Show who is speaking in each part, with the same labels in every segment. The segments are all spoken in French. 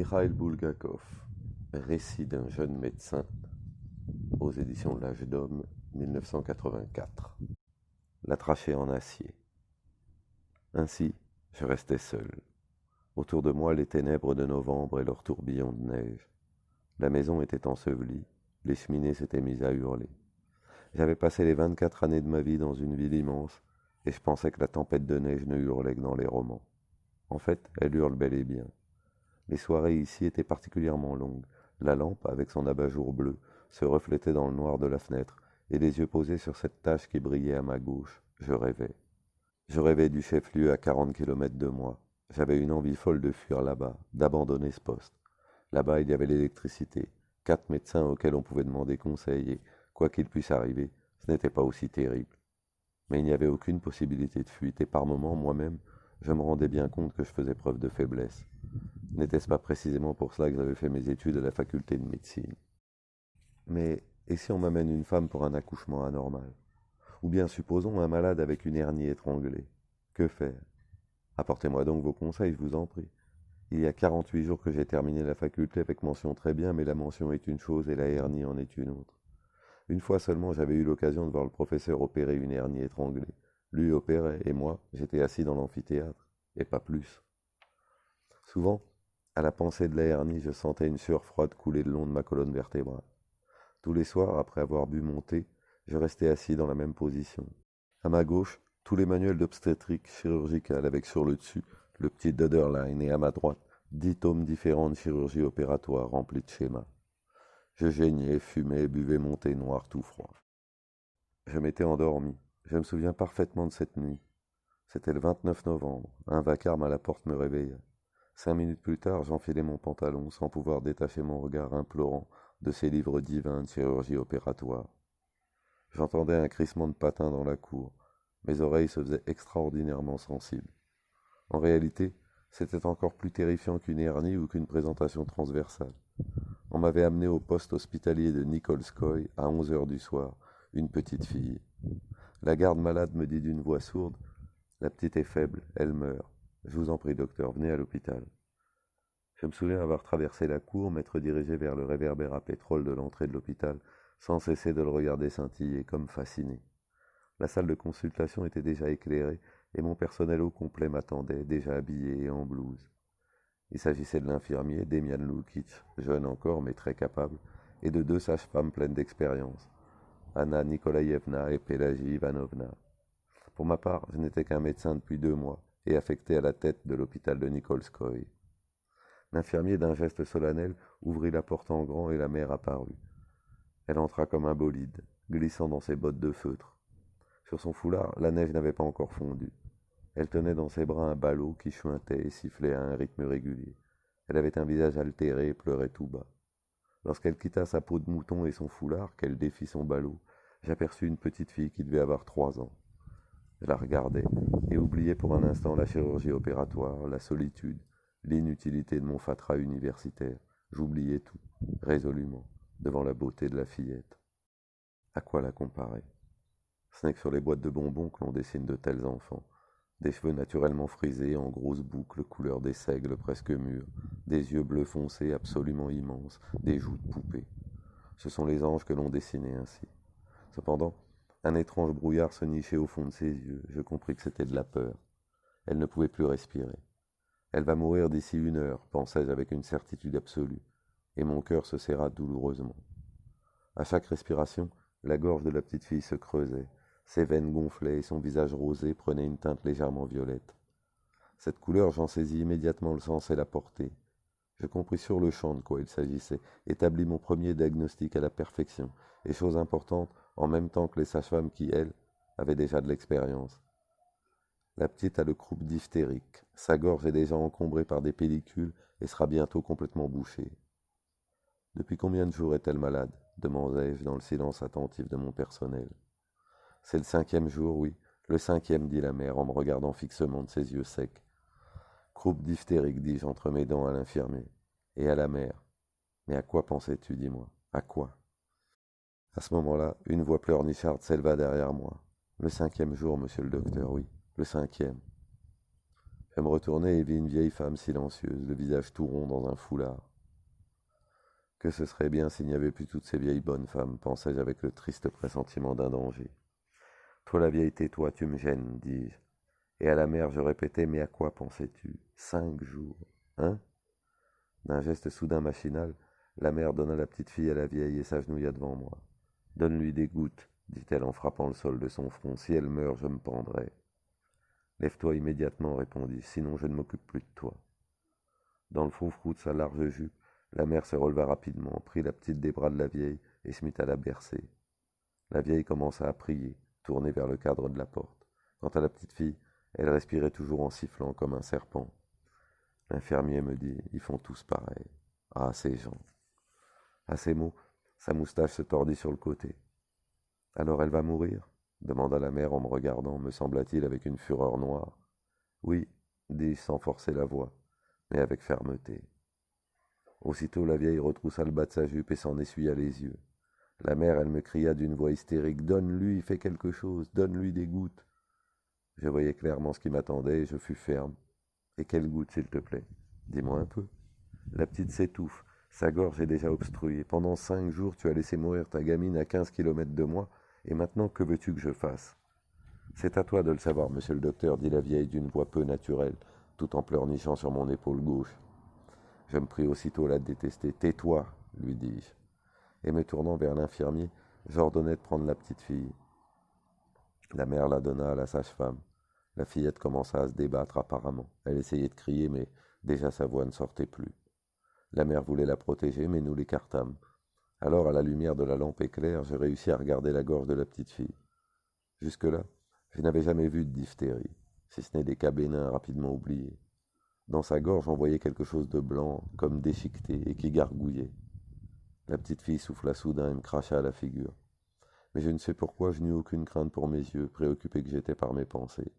Speaker 1: Mikhail Bulgakov, Récit d'un jeune médecin, aux éditions de l'Âge d'Homme, 1984. La trachée en acier. Ainsi, je restais seul. Autour de moi, les ténèbres de novembre et leurs tourbillons de neige. La maison était ensevelie, les cheminées s'étaient mises à hurler. J'avais passé les 24 années de ma vie dans une ville immense, et je pensais que la tempête de neige ne hurlait que dans les romans. En fait, elle hurle bel et bien. Les soirées ici étaient particulièrement longues. La lampe, avec son abat-jour bleu, se reflétait dans le noir de la fenêtre, et les yeux posés sur cette tache qui brillait à ma gauche, je rêvais. Je rêvais du chef-lieu à 40 kilomètres de moi. J'avais une envie folle de fuir là-bas, d'abandonner ce poste. Là-bas, il y avait l'électricité, 4 médecins auxquels on pouvait demander conseil, et, quoi qu'il puisse arriver, ce n'était pas aussi terrible. Mais il n'y avait aucune possibilité de fuite, et par moments, moi-même, je me rendais bien compte que je faisais preuve de faiblesse. N'était-ce pas précisément pour cela que j'avais fait mes études à la faculté de médecine? Mais et si on m'amène une femme pour un accouchement anormal? Ou bien supposons un malade avec une hernie étranglée? Que faire? Apportez-moi donc vos conseils, je vous en prie. Il y a 48 jours que j'ai terminé la faculté avec mention très bien, mais la mention est une chose et la hernie en est une autre. Une fois seulement, j'avais eu l'occasion de voir le professeur opérer une hernie étranglée. Lui opérait, et moi, j'étais assis dans l'amphithéâtre, et pas plus. Souvent, à la pensée de la hernie, je sentais une sueur froide couler le long de ma colonne vertébrale. Tous les soirs, après avoir bu mon thé, je restais assis dans la même position. À ma gauche, tous les manuels d'obstétrique chirurgicale avec sur le dessus le petit Döderlein, et à ma droite, 10 tomes différents de chirurgie opératoire remplis de schémas. Je geignais, fumais, buvais mon thé noir tout froid. Je m'étais endormi. Je me souviens parfaitement de cette nuit. C'était le 29 novembre. Un vacarme à la porte me réveilla. 5 minutes plus tard, j'enfilai mon pantalon sans pouvoir détacher mon regard implorant de ces livres divins de chirurgie opératoire. J'entendais un crissement de patins dans la cour. Mes oreilles se faisaient extraordinairement sensibles. En réalité, c'était encore plus terrifiant qu'une hernie ou qu'une présentation transversale. On m'avait amené au poste hospitalier de Nikolskoï à 11 heures du soir, une petite fille. La garde malade me dit d'une voix sourde: « La petite est faible, elle meurt. Je vous en prie, docteur, venez à l'hôpital. » Je me souviens avoir traversé la cour, m'être dirigé vers le réverbère à pétrole de l'entrée de l'hôpital, sans cesser de le regarder scintiller, comme fasciné. La salle de consultation était déjà éclairée, et mon personnel au complet m'attendait, déjà habillé et en blouse. Il s'agissait de l'infirmier, Demian Lukic, jeune encore, mais très capable, et de 2 sages-femmes pleines d'expérience, Anna Nikolaïevna et Pélagie Ivanovna. Pour ma part, je n'étais qu'un médecin depuis 2 mois, et affecté à la tête de l'hôpital de Nikolskoï. L'infirmier, d'un geste solennel, ouvrit la porte en grand et la mère apparut. Elle entra comme un bolide, glissant dans ses bottes de feutre. Sur son foulard, la neige n'avait pas encore fondu. Elle tenait dans ses bras un ballot qui chuintait et sifflait à un rythme régulier. Elle avait un visage altéré et pleurait tout bas. Lorsqu'elle quitta sa peau de mouton et son foulard, qu'elle défit son ballot, j'aperçus une petite fille qui devait avoir 3 ans. Je la regardais et oubliais pour un instant la chirurgie opératoire, la solitude, l'inutilité de mon fatras universitaire. J'oubliais tout, résolument, devant la beauté de la fillette. À quoi la comparer? Ce n'est que sur les boîtes de bonbons que l'on dessine de tels enfants. Des cheveux naturellement frisés en grosses boucles couleur des seigles presque mûrs, des yeux bleus foncés absolument immenses, des joues de poupée. Ce sont les anges que l'on dessinait ainsi. Cependant, un étrange brouillard se nichait au fond de ses yeux. Je compris que c'était de la peur. Elle ne pouvait plus respirer. Elle va mourir d'ici 1 heure, pensai-je avec une certitude absolue, et mon cœur se serra douloureusement. À chaque respiration, la gorge de la petite fille se creusait, ses veines gonflaient et son visage rosé prenait une teinte légèrement violette. Cette couleur, j'en saisis immédiatement le sens et la portée. Je compris sur le champ de quoi il s'agissait, établis mon premier diagnostic à la perfection, et chose importante, en même temps que les sages-femmes qui, elles, avaient déjà de l'expérience. La petite a le croup diphtérique. Sa gorge est déjà encombrée par des pellicules et sera bientôt complètement bouchée. Depuis combien de jours est-elle malade? Demandai-je dans le silence attentif de mon personnel. C'est le 5e jour, oui, le 5e, dit la mère en me regardant fixement de ses yeux secs. Croup diphtérique, dis-je entre mes dents à l'infirmier. Et à la mère. Mais à quoi pensais-tu, dis-moi? À quoi? À ce moment-là, une voix pleurnicharde s'éleva derrière moi. Le 5e jour, monsieur le docteur, oui, le 5e. Je me retournai et vis une vieille femme silencieuse, le visage tout rond dans un foulard. Que ce serait bien s'il n'y avait plus toutes ces vieilles bonnes femmes, pensai-je avec le triste pressentiment d'un danger. Toi la vieille, tais-toi, tu me gênes, dis-je. Et à la mère je répétais, mais à quoi pensais-tu? 5 jours, hein? D'un geste soudain machinal, la mère donna la petite fille à la vieille et s'agenouilla devant moi. Donne-lui des gouttes, dit-elle en frappant le sol de son front. Si elle meurt, je me pendrai. Lève-toi immédiatement, répondis-je, sinon je ne m'occupe plus de toi. Dans le froufrou de sa large jupe, la mère se releva rapidement, prit la petite des bras de la vieille et se mit à la bercer. La vieille commença à prier, tournée vers le cadre de la porte. Quant à la petite fille, elle respirait toujours en sifflant comme un serpent. L'infirmier me dit, ils font tous pareil. Ah, ces gens. À ces mots, sa moustache se tordit sur le côté. Alors elle va mourir? Demanda la mère en me regardant, me sembla-t-il, avec une fureur noire. Oui, dis-je sans forcer la voix, mais avec fermeté. Aussitôt la vieille retroussa le bas de sa jupe et s'en essuya les yeux. La mère, elle me cria d'une voix hystérique, donne-lui, fais quelque chose, donne-lui des gouttes. Je voyais clairement ce qui m'attendait et je fus ferme. Et quelle goutte, s'il te plaît? Dis-moi un peu. La petite s'étouffe, sa gorge est déjà obstruée. Pendant 5 jours, tu as laissé mourir ta gamine à 15 kilomètres de moi, et maintenant, que veux-tu que je fasse? C'est à toi de le savoir, monsieur le docteur, dit la vieille d'une voix peu naturelle, tout en pleurnichant sur mon épaule gauche. Je me pris aussitôt à la détester. Tais-toi, lui dis-je. Et me tournant vers l'infirmier, j'ordonnai de prendre la petite fille. La mère la donna à la sage-femme. La fillette commença à se débattre apparemment. Elle essayait de crier, mais déjà sa voix ne sortait plus. La mère voulait la protéger, mais nous l'écartâmes. Alors, à la lumière de la lampe éclair, je réussis à regarder la gorge de la petite fille. Jusque-là, je n'avais jamais vu de diphtérie, si ce n'est des cas bénins rapidement oubliés. Dans sa gorge, on voyait quelque chose de blanc, comme déchiqueté, et qui gargouillait. La petite fille souffla soudain et me cracha à la figure. Mais je ne sais pourquoi je n'eus aucune crainte pour mes yeux, préoccupé que j'étais par mes pensées.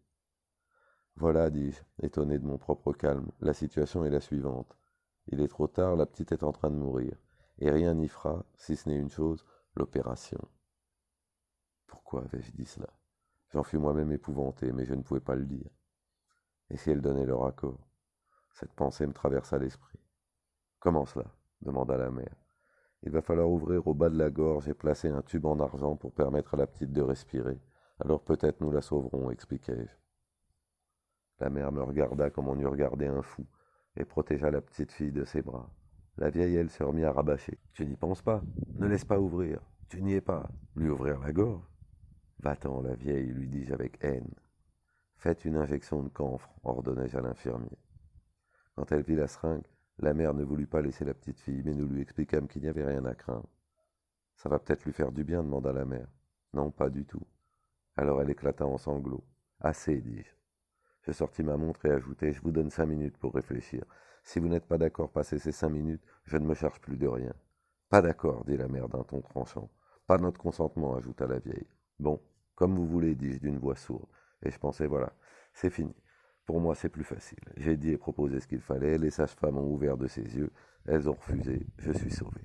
Speaker 1: Voilà, dis-je, étonné de mon propre calme, la situation est la suivante. Il est trop tard, la petite est en train de mourir, et rien n'y fera, si ce n'est une chose, l'opération. Pourquoi avais-je dit cela? J'en fus moi-même épouvanté, mais je ne pouvais pas le dire. Et si elle donnait leur accord? Cette pensée me traversa l'esprit. Comment cela? Demanda la mère. Il va falloir ouvrir au bas de la gorge et placer un tube en argent pour permettre à la petite de respirer. Alors peut-être nous la sauverons, expliquai-je. La mère me regarda comme on eût regardé un fou, et protégea la petite fille de ses bras. La vieille, elle, se remit à rabâcher. Tu n'y penses pas? Ne laisse pas ouvrir. Tu n'y es pas. Lui ouvrir la gorge? Va-t'en, la vieille, lui dis-je avec haine. Faites une injection de camphre, ordonnai-je à l'infirmier. Quand elle vit la seringue, la mère ne voulut pas laisser la petite fille, mais nous lui expliquâmes qu'il n'y avait rien à craindre. Ça va peut-être lui faire du bien, demanda la mère. Non, pas du tout. Alors elle éclata en sanglots. Assez, dis-je. Je sortis ma montre et ajoutai, je vous donne 5 minutes pour réfléchir. Si vous n'êtes pas d'accord passé ces 5 minutes, je ne me charge plus de rien. Pas d'accord, dit la mère d'un ton tranchant. Pas notre consentement, ajouta la vieille. Bon, comme vous voulez, dis-je d'une voix sourde. Et je pensais, voilà, c'est fini. Pour moi, c'est plus facile. J'ai dit et proposé ce qu'il fallait, les sages-femmes ont ouvert de ses yeux, elles ont refusé, je suis sauvé.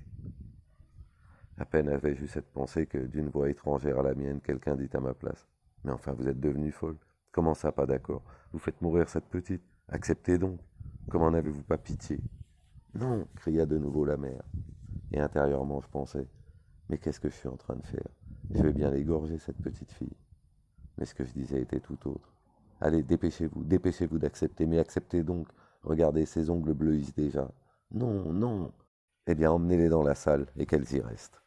Speaker 1: À peine avais-je eu cette pensée que, d'une voix étrangère à la mienne, quelqu'un dit à ma place. Mais enfin, vous êtes devenue folle. Comment ça, pas d'accord? Vous faites mourir cette petite? Acceptez donc. Comment n'avez-vous pas pitié? Non, cria de nouveau la mère. Et intérieurement, je pensais, mais qu'est-ce que je suis en train de faire? Je vais bien l'égorger, cette petite fille. Mais ce que je disais était tout autre. Allez, dépêchez-vous d'accepter, mais acceptez donc. Regardez, ses ongles bleuissent déjà. Non, non. Eh bien, emmenez-les dans la salle, et qu'elles y restent.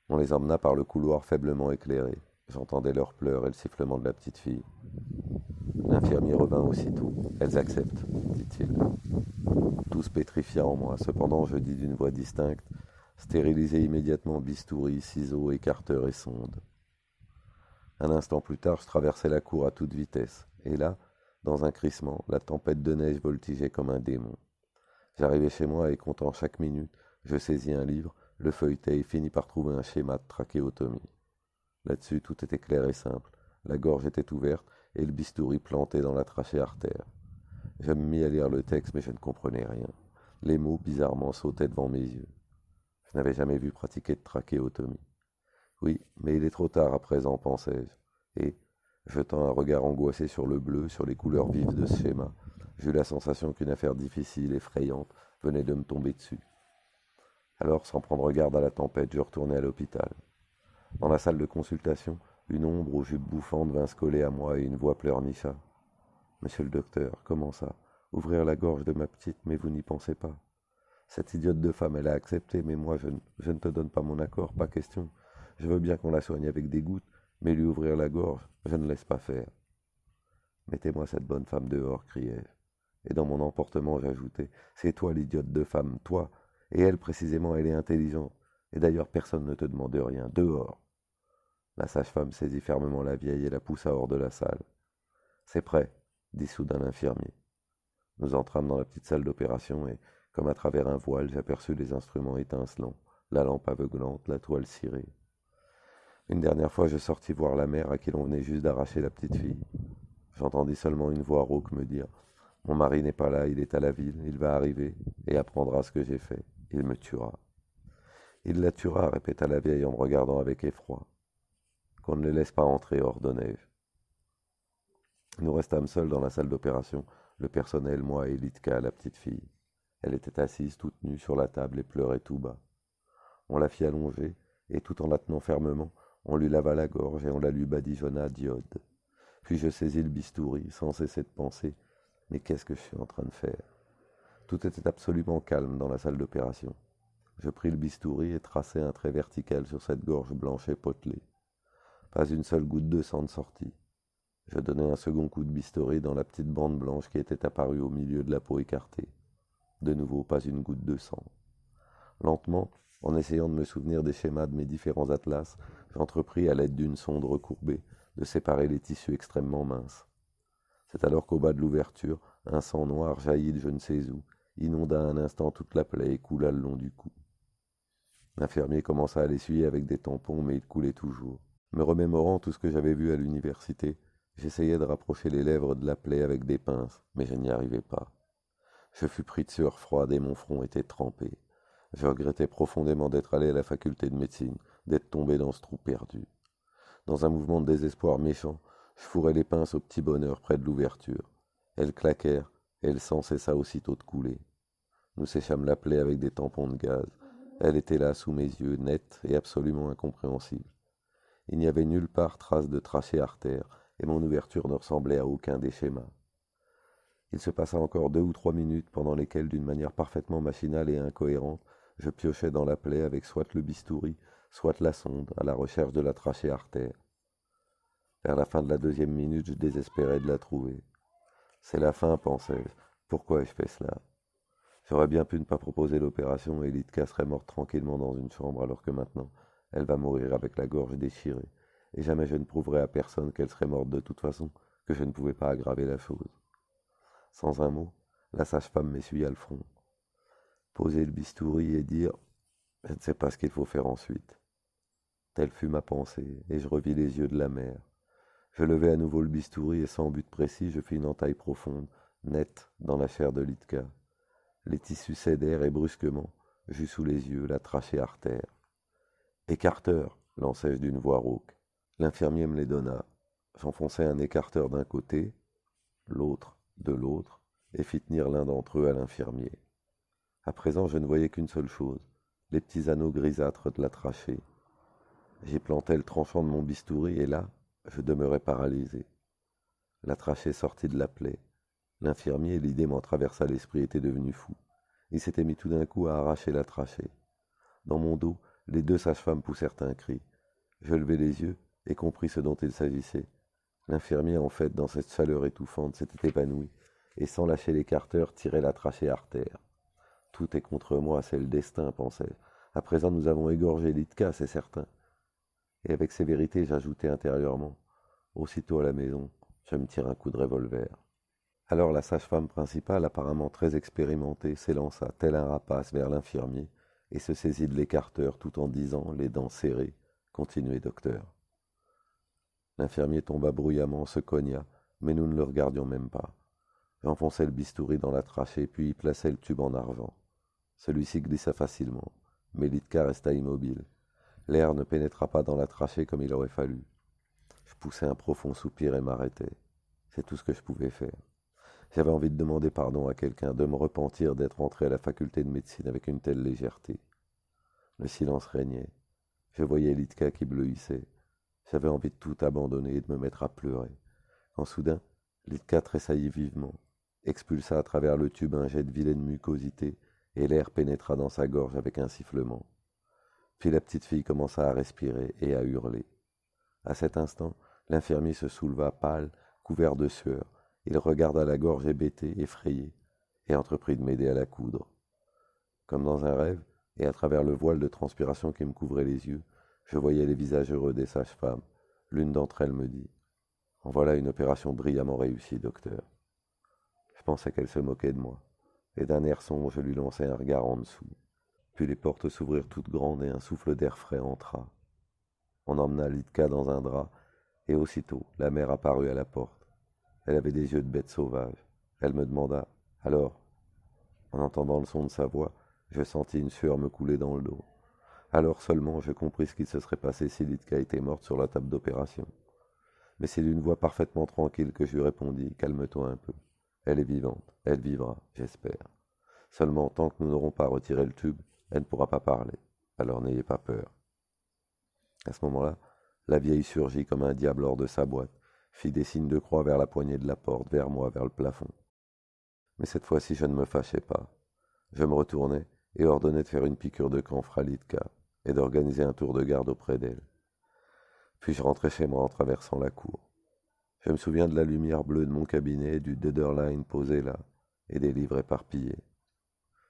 Speaker 1: On les emmena par le couloir faiblement éclairé. J'entendais leurs pleurs et le sifflement de la petite fille. L'infirmier revint aussitôt. Elles acceptent, dit-il. Tout se pétrifia en moi. Cependant, je dis d'une voix distincte, stérilisez immédiatement bistouri, ciseaux, écarteurs et sondes. Un instant plus tard, je traversais la cour à toute vitesse. Et là, dans un crissement, la tempête de neige voltigeait comme un démon. J'arrivai chez moi et, comptant chaque minute, je saisis un livre, le feuilletai et finis par trouver un schéma de trachéotomie. Là-dessus, tout était clair et simple. La gorge était ouverte et le bistouri planté dans la trachée artère. Je me mis à lire le texte, mais je ne comprenais rien. Les mots, bizarrement, sautaient devant mes yeux. Je n'avais jamais vu pratiquer de trachéotomie. Oui, mais il est trop tard à présent, pensai-je. Et, Jetant un regard angoissé sur le bleu, sur les couleurs vives de ce schéma, j'eus la sensation qu'une affaire difficile, effrayante, venait de me tomber dessus. Alors, sans prendre garde à la tempête, je retournai à l'hôpital. Dans la salle de consultation, une ombre aux jupes bouffantes vint se coller à moi et une voix pleurnicha. Monsieur le docteur, comment ça? Ouvrir la gorge de ma petite, mais vous n'y pensez pas. Cette idiote de femme, elle a accepté, mais moi, je ne te donne pas mon accord, pas question. Je veux bien qu'on la soigne avec des gouttes, mais lui ouvrir la gorge, je ne laisse pas faire. Mettez-moi cette bonne femme dehors, criai-je. Et dans mon emportement, j'ajoutai, c'est toi l'idiote de femme, toi. Et elle, précisément, elle est intelligente. Et d'ailleurs, personne ne te demande rien. Dehors. La sage-femme saisit fermement la vieille et la poussa hors de la salle. C'est prêt, dit soudain l'infirmier. Nous entrâmes dans la petite salle d'opération et, comme à travers un voile, j'aperçus les instruments étincelants, la lampe aveuglante, la toile cirée. Une dernière fois, je sortis voir la mère à qui l'on venait juste d'arracher la petite fille. J'entendis seulement une voix rauque me dire « Mon mari n'est pas là, il est à la ville, il va arriver et apprendra ce que j'ai fait. Il me tuera. » Il la tuera, répéta la vieille en me regardant avec effroi. Qu'on ne les laisse pas entrer, ordonnai-je. Nous restâmes seuls dans la salle d'opération, le personnel, moi et Litka, la petite fille. Elle était assise toute nue sur la table et pleurait tout bas. On la fit allonger, et tout en la tenant fermement, on lui lava la gorge et on la lui badigeonna d'iode. Puis je saisis le bistouri, sans cesser de penser, mais qu'est-ce que je suis en train de faire? Tout était absolument calme dans la salle d'opération. Je pris le bistouri et traçai un trait vertical sur cette gorge blanche et potelée. Pas une seule goutte de sang ne sortit. Je donnai un second coup de bistouri dans la petite bande blanche qui était apparue au milieu de la peau écartée. De nouveau, pas une goutte de sang. Lentement, en essayant de me souvenir des schémas de mes différents atlas, j'entrepris à l'aide d'une sonde recourbée de séparer les tissus extrêmement minces. C'est alors qu'au bas de l'ouverture, un sang noir jaillit de je ne sais où, inonda un instant toute la plaie et coula le long du cou. L'infirmier commença à l'essuyer avec des tampons, mais il coulait toujours. Me remémorant tout ce que j'avais vu à l'université, j'essayais de rapprocher les lèvres de la plaie avec des pinces, mais je n'y arrivais pas. Je fus pris de sueur froide et mon front était trempé. Je regrettais profondément d'être allé à la faculté de médecine, d'être tombé dans ce trou perdu. Dans un mouvement de désespoir méchant, je fourrai les pinces au petit bonheur près de l'ouverture. Elles claquèrent, et le sang cessa aussitôt de couler. Nous séchâmes la plaie avec des tampons de gaz. Elle était là, sous mes yeux, nette et absolument incompréhensible. Il n'y avait nulle part trace de trachée artère, et mon ouverture ne ressemblait à aucun des schémas. Il se passa encore 2 ou 3 minutes pendant lesquelles, d'une manière parfaitement machinale et incohérente, je piochais dans la plaie avec soit le bistouri, soit la sonde, à la recherche de la trachée artère. Vers la fin de la 2e minute, je désespérais de la trouver. C'est la fin, pensais-je. Pourquoi ai-je fait cela? J'aurais bien pu ne pas proposer l'opération et Litka serait morte tranquillement dans une chambre, alors que maintenant, elle va mourir avec la gorge déchirée. Et jamais je ne prouverai à personne qu'elle serait morte de toute façon, que je ne pouvais pas aggraver la chose. Sans un mot, la sage-femme m'essuya le front. Poser le bistouri et dire « Je ne sais pas ce qu'il faut faire ensuite ». Telle fut ma pensée, et je revis les yeux de la mère. Je levai à nouveau le bistouri et sans but précis, je fis une entaille profonde, nette, dans la chair de Litka. Les tissus cédèrent et brusquement, j'eus sous les yeux la trachée artère. « Écarteur !» lançai-je d'une voix rauque. L'infirmier me les donna. J'enfonçai un écarteur d'un côté, l'autre de l'autre, et fis tenir l'un d'entre eux à l'infirmier. À présent, je ne voyais qu'une seule chose, les petits anneaux grisâtres de la trachée. J'y plantai le tranchant de mon bistouri, et là, je demeurai paralysé. La trachée sortit de la plaie. L'infirmier, l'idée m'en traversa l'esprit, était devenu fou. Il s'était mis tout d'un coup à arracher la trachée. Dans mon dos, les 2 sages-femmes poussèrent un cri. Je levai les yeux et compris ce dont il s'agissait. L'infirmier, en fait, dans cette chaleur étouffante, s'était évanoui, et sans lâcher l'écarteur, tirait la trachée artère. Tout est contre moi, c'est le destin, pensais-je. À présent, nous avons égorgé Litka, c'est certain. Et avec ces vérités, j'ajoutai intérieurement. Aussitôt à la maison, je me tire un coup de revolver. Alors la sage-femme principale, apparemment très expérimentée, s'élança, tel un rapace, vers l'infirmier, et se saisit de l'écarteur tout en disant, les dents serrées, « Continuez, docteur. » L'infirmier tomba bruyamment, se cogna, mais nous ne le regardions même pas. J'enfonçai le bistouri dans la trachée, puis y plaçai le tube en argent. Celui-ci glissa facilement, mais Litka resta immobile. L'air ne pénétra pas dans la trachée comme il aurait fallu. Je poussai un profond soupir et m'arrêtai. C'est tout ce que je pouvais faire. J'avais envie de demander pardon à quelqu'un, de me repentir d'être entré à la faculté de médecine avec une telle légèreté. Le silence régnait. Je voyais Litka qui bleuissait. J'avais envie de tout abandonner et de me mettre à pleurer. Quand soudain, Litka tressaillit vivement, expulsa à travers le tube un jet de vilaine mucosité, et l'air pénétra dans sa gorge avec un sifflement. Puis la petite fille commença à respirer et à hurler. À cet instant, l'infirmier se souleva pâle, couvert de sueur. Il regarda la gorge hébétée, effrayée, et entreprit de m'aider à la coudre. Comme dans un rêve, et à travers le voile de transpiration qui me couvrait les yeux, je voyais les visages heureux des sages-femmes. L'une d'entre elles me dit « En voilà une opération brillamment réussie, docteur. » Je pensais qu'elle se moquait de moi, et d'un air sombre je lui lançai un regard en dessous. Puis les portes s'ouvrirent toutes grandes et un souffle d'air frais entra. On emmena Litka dans un drap, et aussitôt la mère apparut à la porte. Elle avait des yeux de bête sauvage. Elle me demanda « Alors ?» En entendant le son de sa voix, je sentis une sueur me couler dans le dos. Alors seulement je compris ce qui se serait passé si Litka était morte sur la table d'opération. Mais c'est d'une voix parfaitement tranquille que je lui répondis « Calme-toi un peu. Elle est vivante. Elle vivra, j'espère. Seulement, tant que nous n'aurons pas retiré le tube, elle ne pourra pas parler. Alors n'ayez pas peur. » À ce moment-là, la vieille surgit comme un diable hors de sa boîte, fit des signes de croix vers la poignée de la porte, vers moi, vers le plafond. Mais cette fois-ci, je ne me fâchais pas. Je me retournai et ordonnai de faire une piqûre de camphre à Litka et d'organiser un tour de garde auprès d'elle. Puis je rentrai chez moi en traversant la cour. Je me souviens de la lumière bleue de mon cabinet, du Deaderline posé là, et des livres éparpillés.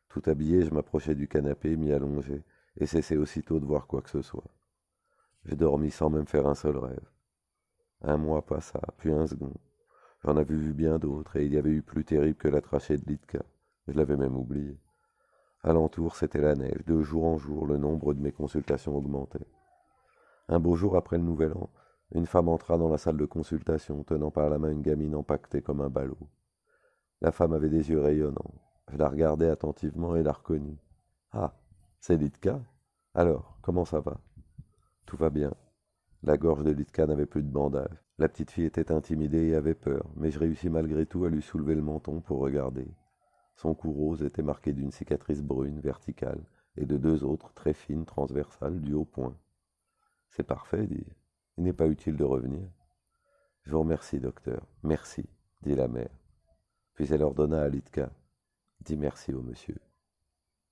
Speaker 1: Tout habillé, je m'approchai du canapé, m'y allongeai, et cessai aussitôt de voir quoi que ce soit. Je dormis sans même faire un seul rêve. Un mois passa, puis un second. J'en avais vu bien d'autres, et il y avait eu plus terrible que la trachée de Litka. Je l'avais même oublié. Alentour, c'était la neige. De jour en jour, le nombre de mes consultations augmentait. Un beau jour après le nouvel an, une femme entra dans la salle de consultation, tenant par la main une gamine empaquetée comme un ballot. La femme avait des yeux rayonnants. Je la regardai attentivement et la reconnus. « Ah, c'est Litka? Alors, comment ça va ?»« Tout va bien. » La gorge de Litka n'avait plus de bandage. La petite fille était intimidée et avait peur, mais je réussis malgré tout à lui soulever le menton pour regarder. Son cou rose était marqué d'une cicatrice brune verticale et de deux autres très fines transversales du haut point. « C'est parfait, dis-je. Il n'est pas utile de revenir. »« Je vous remercie, docteur. Merci, dit la mère. Puis elle ordonna à Litka. Dis merci au monsieur.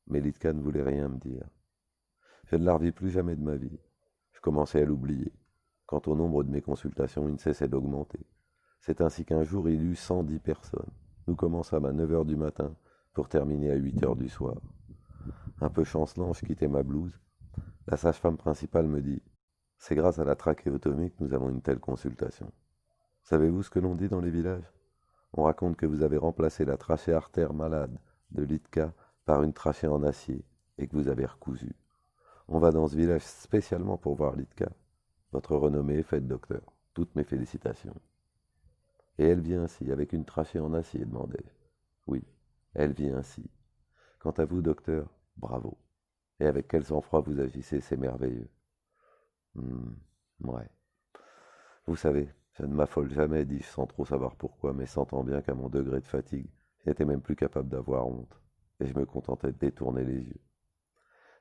Speaker 1: Mais Litka ne voulait rien me dire. Je ne la revis plus jamais de ma vie. Je commençais à l'oublier. Quant au nombre de mes consultations, il ne cessait d'augmenter. C'est ainsi qu'un jour, il y eut 110 personnes. Nous commençâmes à 9 heures du matin pour terminer à 8 heures du soir. Un peu chancelant, je quittai ma blouse. La sage-femme principale me dit « C'est grâce à la trachéotomie que nous avons une telle consultation. Savez-vous ce que l'on dit dans les villages? On raconte que vous avez remplacé la trachée artère malade de Litka par une trachée en acier et que vous avez recousu. On va dans ce village spécialement pour voir Litka. Votre renommée est faite, docteur. Toutes mes félicitations. » « Et elle vit ainsi, avec une trachée en acier, demandai-je. Oui, elle vit ainsi. Quant à vous, docteur, bravo. Et avec quel sang-froid vous agissez, c'est merveilleux. Ouais. Vous savez, je ne m'affole jamais, dis-je sans trop savoir pourquoi, mais sentant bien qu'à mon degré de fatigue, j'étais même plus capable d'avoir honte, et je me contentais de détourner les yeux.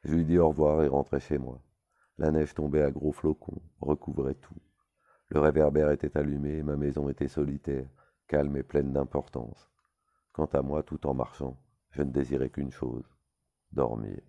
Speaker 1: Je lui dis au revoir et rentrai chez moi. La neige tombait à gros flocons, recouvrait tout. Le réverbère était allumé et ma maison était solitaire, calme et pleine d'importance. Quant à moi, tout en marchant, je ne désirais qu'une chose, dormir.